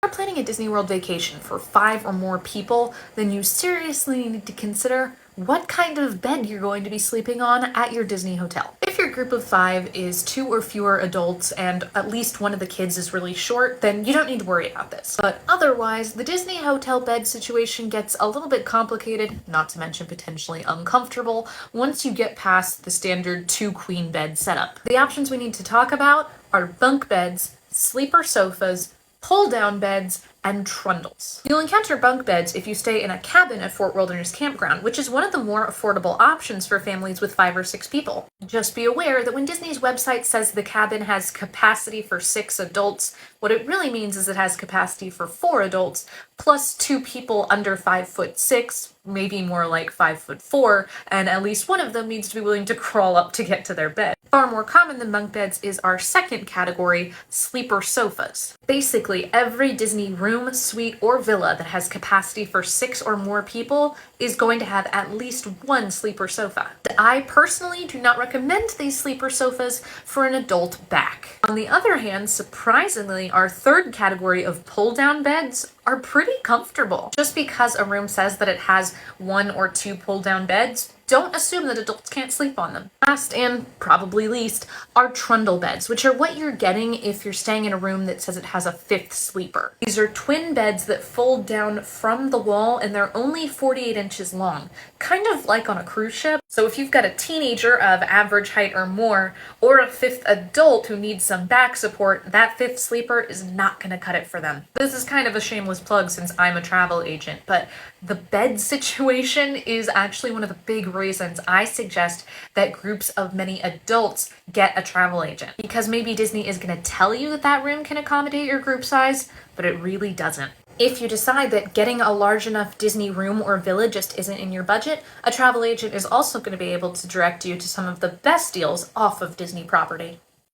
If you're planning a Disney World vacation for 5 or more people, then you seriously need to consider what kind of bed you're going to be sleeping on at your Disney hotel. If your group of 5 is 2 or fewer adults and at least one of the kids is really short, then you don't need to worry about this. But otherwise, the Disney hotel bed situation gets a little bit complicated, not to mention potentially uncomfortable, once you get past the standard 2-queen bed setup. The options we need to talk about are bunk beds, sleeper sofas, pull-down beds, and trundles. You'll encounter bunk beds if you stay in a cabin at Fort Wilderness Campground, which is one of the more affordable options for families with 5 or 6 people. Just be aware that when Disney's website says the cabin has capacity for 6 adults, what it really means is it has capacity for 4 adults, plus 2 people under 5'6", maybe more like 5'4", and at least one of them needs to be willing to crawl up to get to their bed. Far more common than bunk beds is our second category, sleeper sofas. Basically, every Disney room, suite, or villa that has capacity for 6 or more people is going to have at least one sleeper sofa. I personally do not recommend these sleeper sofas for an adult back. On the other hand, surprisingly, our third category of pull-down beds are pretty comfortable. Just because a room says that it has 1 or 2 pull-down beds, don't assume that adults can't sleep on them. Last and probably least are trundle beds, which are what you're getting if you're staying in a room that says it has a 5th sleeper. These are twin beds that fold down from the wall and they're only 48 inches long, kind of like on a cruise ship. So if you've got a teenager of average height or more, or a 5th adult who needs some back support, that 5th sleeper is not going to cut it for them. This is kind of a shameless plug since I'm a travel agent, but the bed situation is actually one of the big reasons I suggest that groups of many adults get a travel agent. Because maybe Disney is going to tell you that that room can accommodate your group size, but it really doesn't. If you decide that getting a large enough Disney room or villa just isn't in your budget, a travel agent is also going to be able to direct you to some of the best deals off of Disney property.